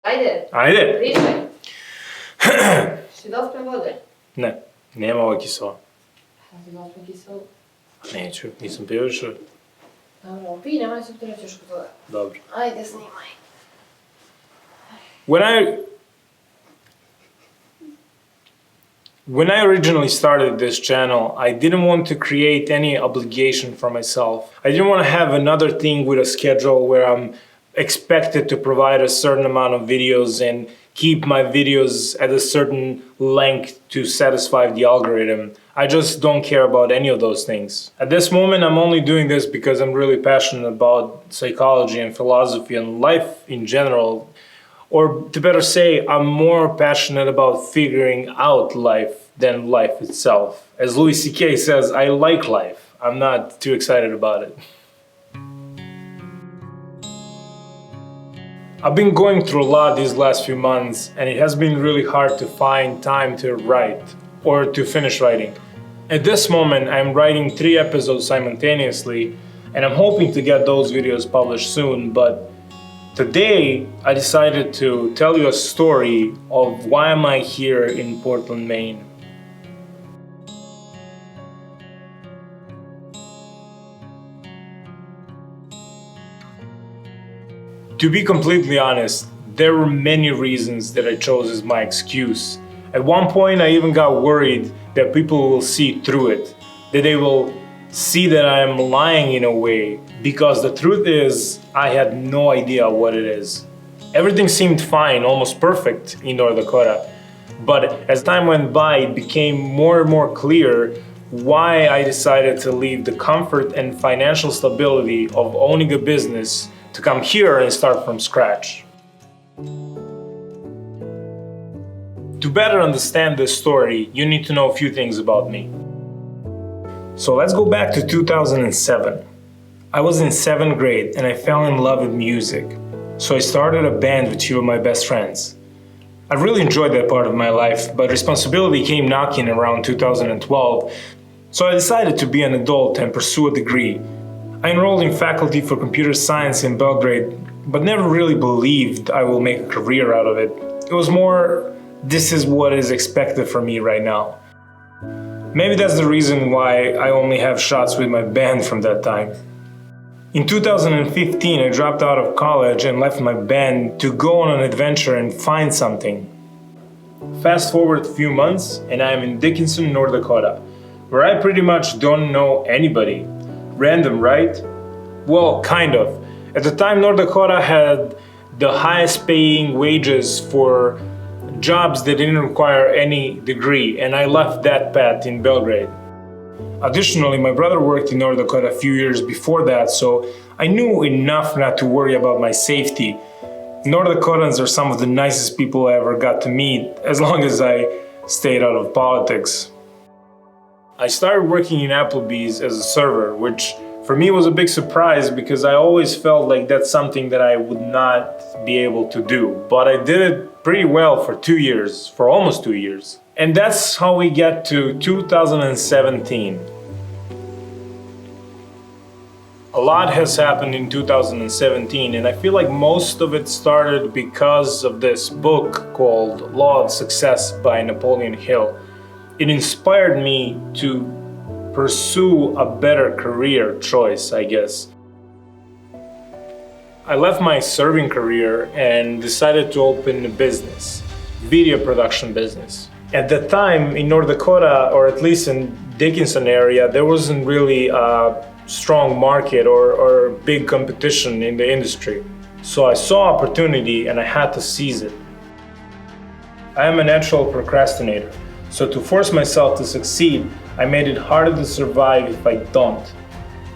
Ajde. Ajde. Pričaj. Si dospem vode? Ne, nema ovo kisela. Ja ti dospem kiselu. Neću, nisam pio više. Dobro, pij, nemoj se opterećeš kod toga. Dobro. Ajde, snimaj. When I originally started this channel, I didn't want to create any obligation for myself. I didn't want to have another thing with a schedule where I'm expected to provide a certain amount of videos and keep my videos at a certain length to satisfy the algorithm. I just don't care about any of those things. At this moment, I'm only doing this because I'm really passionate about psychology and philosophy and life in general. Or to better say, I'm more passionate about figuring out life than life itself. As Louis C.K. says, I like life. I'm not too excited about it. I've been going through a lot these last few months, and it has been really hard to find time to write or to finish writing. At this moment, I'm writing 3 episodes simultaneously, and I'm hoping to get those videos published soon, but today, I decided to tell you a story of why am I here in Portland, Maine. To be completely honest, there were many reasons that I chose as my excuse. At one point, I even got worried that people will see through it, that they will see that I am lying in a way, because the truth is, I had no idea what it is. Everything seemed fine, almost perfect in North Dakota. But as time went by, it became more and more clear why I decided to leave the comfort and financial stability of owning a business to come here and start from scratch. To better understand this story, you need to know a few things about me. So let's go back to 2007. I was in 7th grade and I fell in love with music. So I started a band with 2 of my best friends. I really enjoyed that part of my life, but responsibility came knocking around 2012, so I decided to be an adult and pursue a degree. I enrolled in faculty for computer science in Belgrade, but never really believed I will make a career out of it. It was more, this is what is expected from me right now. Maybe that's the reason why I only have shots with my band from that time. In 2015, I dropped out of college and left my band to go on an adventure and find something. Fast forward a few months and I am in Dickinson, North Dakota, where I pretty much don't know anybody. Random, right? Well, kind of. At the time, North Dakota had the highest paying wages for jobs that didn't require any degree, and I left that path in Belgrade. Additionally, my brother worked in North Dakota a few years before that, so I knew enough not to worry about my safety. North Dakotans are some of the nicest people I ever got to meet, as long as I stayed out of politics. I started working in Applebee's as a server, which for me was a big surprise because I always felt like that's something that I would not be able to do. But I did it pretty well for 2 years, for almost 2 years. And that's how we get to 2017. A lot has happened in 2017, and I feel like most of it started because of this book called Law of Success by Napoleon Hill. It inspired me to pursue a better career choice, I guess. I left my serving career and decided to open a business, video production business. At the time in North Dakota, or at least in Dickinson area, there wasn't really a strong market or big competition in the industry. So I saw opportunity and I had to seize it. I am a natural procrastinator. So to force myself to succeed, I made it harder to survive if I don't.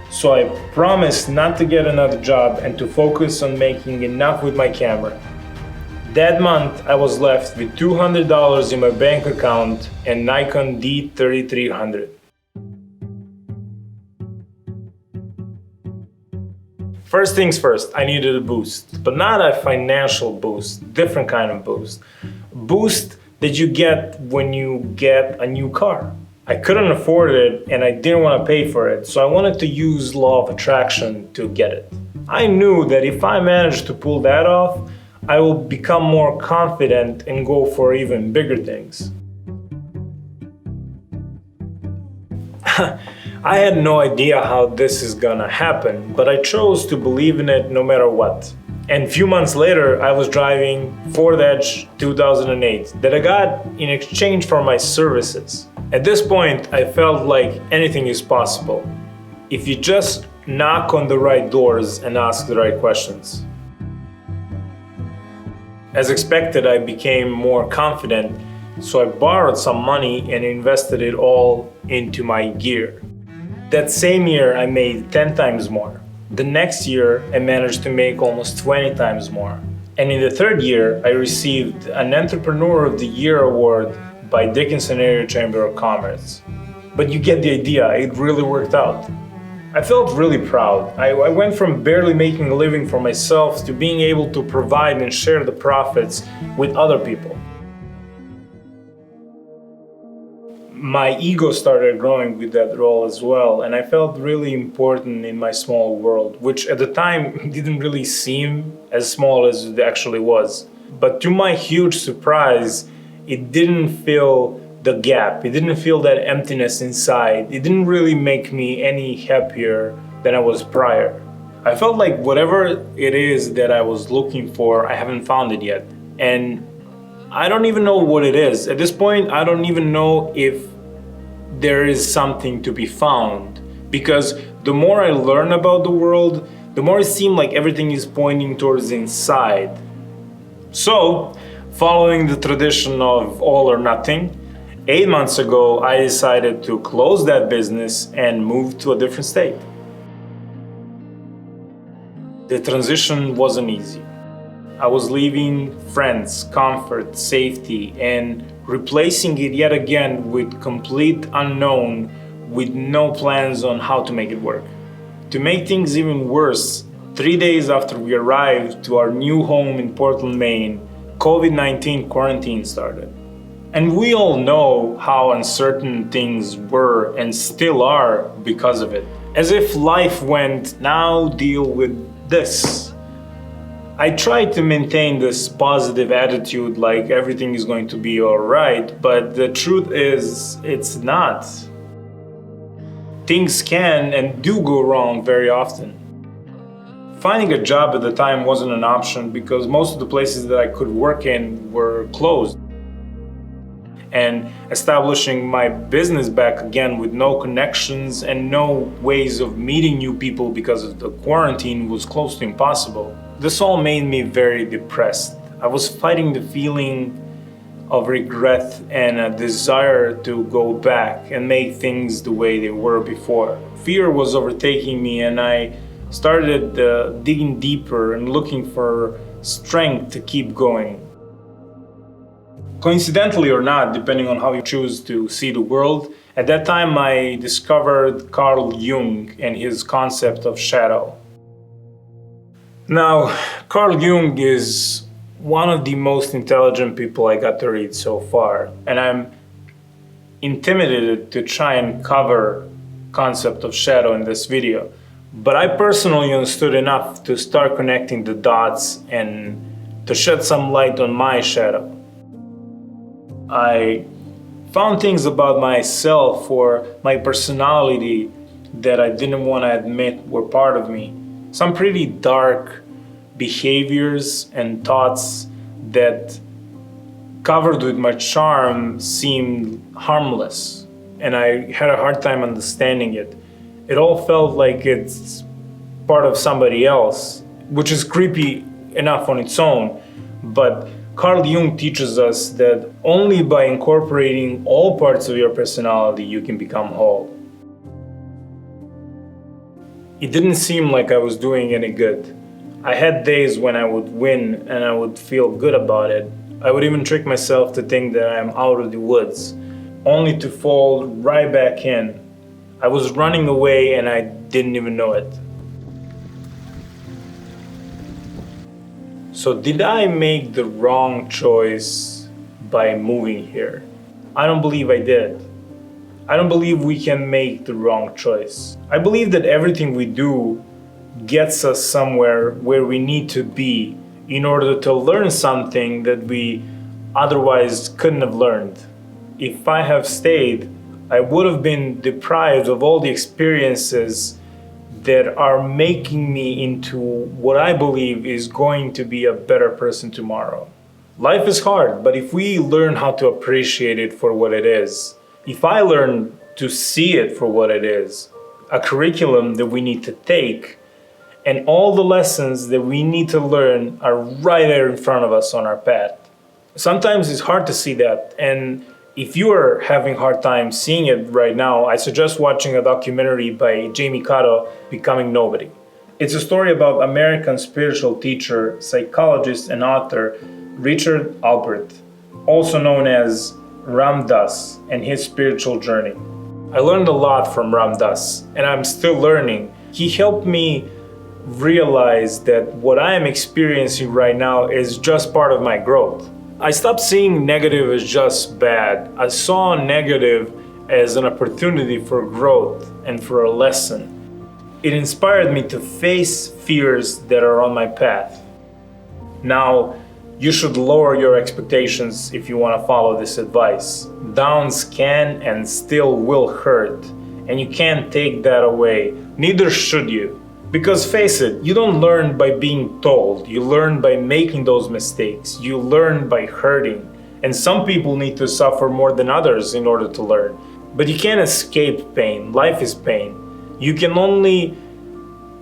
So I promised not to get another job and to focus on making enough with my camera. That month, I was left with $200 in my bank account and Nikon D3300. First things first, I needed a boost, but not a financial boost, different kind of boost. Boost that you get when you get a new car. I couldn't afford it and I didn't want to pay for it, so I wanted to use law of attraction to get it. I knew that if I managed to pull that off, I will become more confident and go for even bigger things. I had no idea how this is gonna happen, but I chose to believe in it no matter what. And a few months later, I was driving Ford Edge 2008 that I got in exchange for my services. At this point, I felt like anything is possible if you just knock on the right doors and ask the right questions. As expected, I became more confident, so I borrowed some money and invested it all into my gear. That same year, I made 10 times more. The next year, I managed to make almost 20 times more. And in the third year, I received an Entrepreneur of the Year award by Dickinson Area Chamber of Commerce. But you get the idea, it really worked out. I felt really proud. I went from barely making a living for myself to being able to provide and share the profits with other people. My ego started growing with that role as well, and I felt really important in my small world, which at the time didn't really seem as small as it actually was. But to my huge surprise, it didn't fill the gap. It didn't feel that emptiness inside. It didn't really make me any happier than I was prior. I felt like whatever it is that I was looking for, I haven't found it yet. And I don't even know what it is. At this point, I don't even know if there is something to be found. Because the more I learn about the world, the more it seemed like everything is pointing towards inside. So, following the tradition of all or nothing, 8 months ago, I decided to close that business and move to a different state. The transition wasn't easy. I was leaving friends, comfort, safety, and replacing it yet again with complete unknown, with no plans on how to make it work. To make things even worse, 3 days after we arrived to our new home in Portland, Maine, COVID-19 quarantine started. And we all know how uncertain things were and still are because of it. As if life went, now deal with this. I tried to maintain this positive attitude like everything is going to be alright, but the truth is, it's not. Things can and do go wrong very often. Finding a job at the time wasn't an option because most of the places that I could work in were closed. And establishing my business back again with no connections and no ways of meeting new people because of the quarantine was close to impossible. This all made me very depressed. I was fighting the feeling of regret and a desire to go back and make things the way they were before. Fear was overtaking me, and I started digging deeper and looking for strength to keep going. Coincidentally or not, depending on how you choose to see the world, at that time I discovered Carl Jung and his concept of shadow. Now, Carl Jung is one of the most intelligent people I got to read so far, and I'm intimidated to try and cover concept of shadow in this video. But I personally understood enough to start connecting the dots and to shed some light on my shadow. I found things about myself or my personality that I didn't want to admit were part of me. Some pretty dark behaviors and thoughts that, covered with my charm, seemed harmless, and I had a hard time understanding it. It all felt like it's part of somebody else, which is creepy enough on its own, but Carl Jung teaches us that only by incorporating all parts of your personality you can become whole. It didn't seem like I was doing any good. I had days when I would win and I would feel good about it. I would even trick myself to think that I'm out of the woods, only to fall right back in. I was running away and I didn't even know it. So did I make the wrong choice by moving here? I don't believe I did. I don't believe we can make the wrong choice. I believe that everything we do gets us somewhere where we need to be, in order to learn something that we otherwise couldn't have learned. If I have stayed, I would have been deprived of all the experiences that are making me into what I believe is going to be a better person tomorrow. Life is hard, but if we learn how to appreciate it for what it is, if I learn to see it for what it is, a curriculum that we need to take, and all the lessons that we need to learn are right there in front of us on our path. Sometimes it's hard to see that, and if you are having a hard time seeing it right now, I suggest watching a documentary by Jamie Cotto, Becoming Nobody. It's a story about American spiritual teacher, psychologist, and author Richard Alpert, also known as Ram Dass, and his spiritual journey. I learned a lot from Ram Dass, and I'm still learning. He helped me realize that what I am experiencing right now is just part of my growth. I stopped seeing negative as just bad. I saw negative as an opportunity for growth and for a lesson. It inspired me to face fears that are on my path. Now, you should lower your expectations if you want to follow this advice. Downs can and still will hurt, and you can't take that away. Neither should you. Because face it, you don't learn by being told. You learn by making those mistakes. You learn by hurting. And some people need to suffer more than others in order to learn. But you can't escape pain. Life is pain. You can only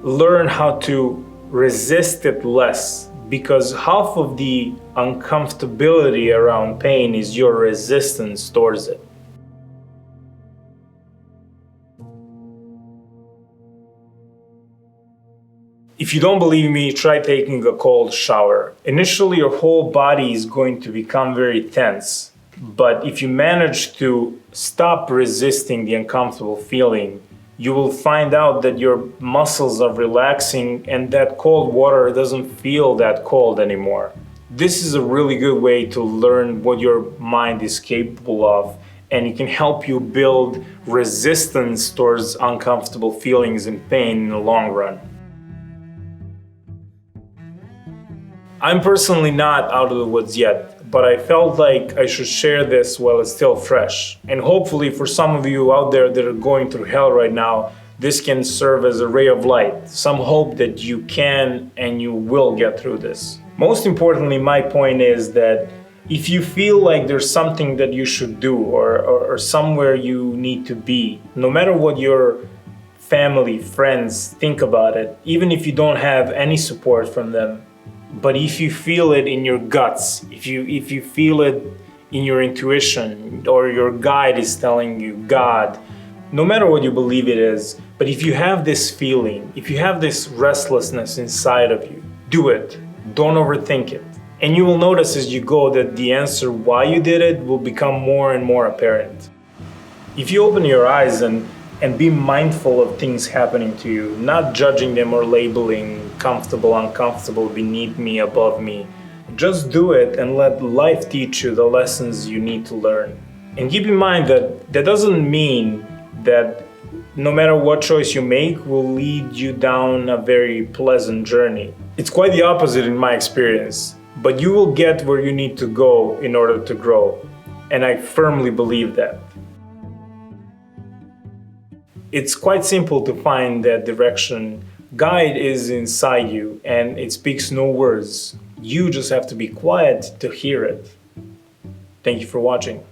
learn how to resist it less, because half of the uncomfortability around pain is your resistance towards it. If you don't believe me, try taking a cold shower. Initially, your whole body is going to become very tense. But if you manage to stop resisting the uncomfortable feeling, you will find out that your muscles are relaxing and that cold water doesn't feel that cold anymore. This is a really good way to learn what your mind is capable of, and it can help you build resistance towards uncomfortable feelings and pain in the long run. I'm personally not out of the woods yet, but I felt like I should share this while it's still fresh. And hopefully for some of you out there that are going through hell right now, this can serve as a ray of light, some hope that you can and you will get through this. Most importantly, my point is that if you feel like there's something that you should do or somewhere you need to be, no matter what your family, friends think about it, even if you don't have any support from them, but if you feel it in your guts, if you feel it in your intuition, or your guide is telling you, God, no matter what you believe it is, but if you have this feeling, if you have this restlessness inside of you, do it. Don't overthink it. And you will notice as you go that the answer why you did it will become more and more apparent. If you open your eyes and be mindful of things happening to you, not judging them or labeling comfortable, uncomfortable, beneath me, above me. Just do it and let life teach you the lessons you need to learn. And keep in mind that that doesn't mean that no matter what choice you make will lead you down a very pleasant journey. It's quite the opposite in my experience, but you will get where you need to go in order to grow. And I firmly believe that. It's quite simple to find that direction. Guide is inside you and it speaks no words. You just have to be quiet to hear it. Thank you for watching.